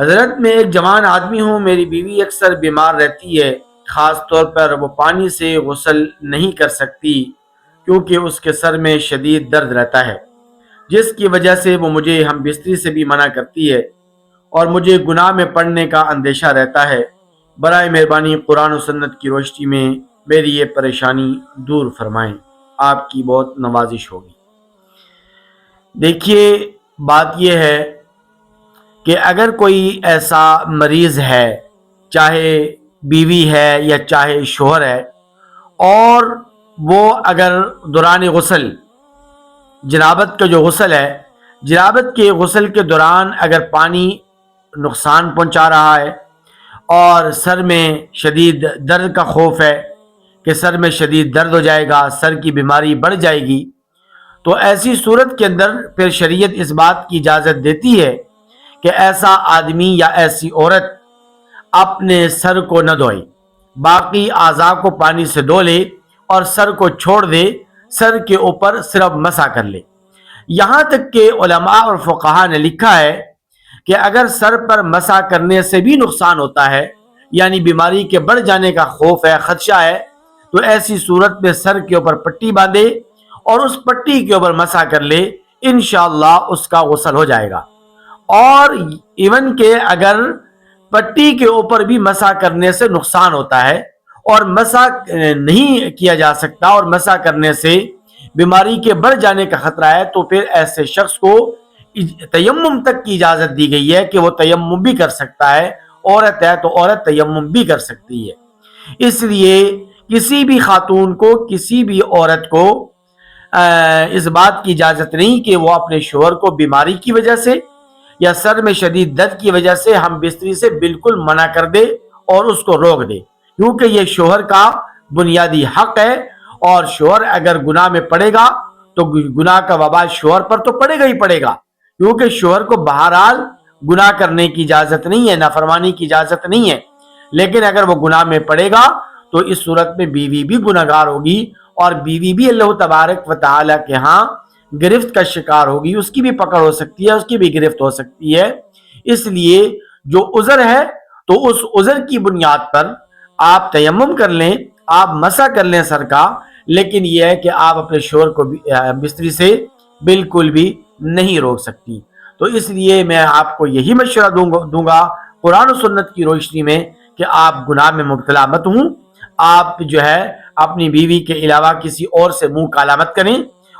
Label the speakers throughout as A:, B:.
A: حضرت میں ایک جوان آدمی ہوں، میری بیوی اکثر بیمار رہتی ہے، خاص طور پر وہ پانی سے غسل نہیں کر سکتی کیونکہ اس کے سر میں شدید درد رہتا ہے، جس کی وجہ سے وہ مجھے ہم بستری سے بھی منع کرتی ہے اور مجھے گناہ میں پڑنے کا اندیشہ رہتا ہے۔ برائے مہربانی قرآن و سنت کی روشنی میں میری یہ پریشانی دور فرمائیں، آپ کی بہت نوازش ہوگی۔ دیکھیے، بات یہ ہے کہ اگر کوئی ایسا مریض ہے، چاہے بیوی ہے یا چاہے شوہر ہے، اور وہ اگر دوران غسل، جنابت کا جو غسل ہے، جنابت کے غسل کے دوران اگر پانی نقصان پہنچا رہا ہے اور سر میں شدید درد کا خوف ہے کہ سر میں شدید درد ہو جائے گا، سر کی بیماری بڑھ جائے گی، تو ایسی صورت کے اندر پھر شریعت اس بات کی اجازت دیتی ہے کہ ایسا آدمی یا ایسی عورت اپنے سر کو نہ دھوئے، باقی اعضاء کو پانی سے دھو لے اور سر کو چھوڑ دے، سر کے اوپر صرف مسح کر لے۔ یہاں تک کہ علماء اور فقہاء نے لکھا ہے کہ اگر سر پر مسح کرنے سے بھی نقصان ہوتا ہے، یعنی بیماری کے بڑھ جانے کا خوف ہے، خدشہ ہے، تو ایسی صورت میں سر کے اوپر پٹی باندھے اور اس پٹی کے اوپر مسح کر لے، انشاءاللہ اس کا غسل ہو جائے گا۔ اور ایون کہ اگر پٹی کے اوپر بھی مسح کرنے سے نقصان ہوتا ہے اور مسح نہیں کیا جا سکتا اور مسح کرنے سے بیماری کے بڑھ جانے کا خطرہ ہے، تو پھر ایسے شخص کو تیمم تک کی اجازت دی گئی ہے کہ وہ تیمم بھی کر سکتا ہے، عورت ہے تو عورت تیمم بھی کر سکتی ہے۔ اس لیے کسی بھی خاتون کو، کسی بھی عورت کو اس بات کی اجازت نہیں کہ وہ اپنے شوہر کو بیماری کی وجہ سے یا سر میں شدید درد کی وجہ سے ہم بستری سے بالکل منع کر دے اور اس کو روک دے، کیونکہ یہ شوہر کا بنیادی حق ہے، اور شوہر اگر گناہ میں پڑے گا تو گناہ کا وبال شوہر پر تو پڑے گا ہی پڑے گا، کیونکہ شوہر کو بہرحال گناہ کرنے کی اجازت نہیں ہے، نافرمانی کی اجازت نہیں ہے، لیکن اگر وہ گناہ میں پڑے گا تو اس صورت میں بیوی بھی گناہگار ہوگی، اور بیوی بھی اللہ تبارک و تعالی کے ہاں گرفت کا شکار ہوگی، اس کی بھی پکڑ ہو سکتی ہے، اس کی بھی گرفت ہو سکتی ہے۔ اس لیے جو عذر ہے تو اس عذر کی بنیاد پر آپ تیمم کر لیں، آپ مسح کر لیں سر کا، لیکن یہ ہے کہ آپ اپنے شوہر کو بستری سے بالکل بھی نہیں روک سکتی۔ تو اس لیے میں آپ کو یہی مشورہ دوں گا قرآن و سنت کی روشنی میں کہ آپ گناہ میں مبتلا مت ہوں، آپ جو ہے اپنی بیوی کے علاوہ کسی اور سے منہ کالا مت کریں،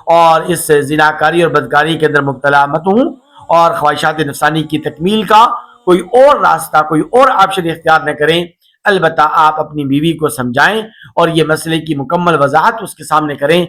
A: اور اس زناکاری اور بدکاری کے اندر مبتلا مت ہوں، اور خواہشات نفسانی کی تکمیل کا کوئی اور راستہ، کوئی اور آپشن اختیار نہ کریں۔ البتہ آپ اپنی بیوی کو سمجھائیں اور یہ مسئلے کی مکمل وضاحت اس کے سامنے کریں۔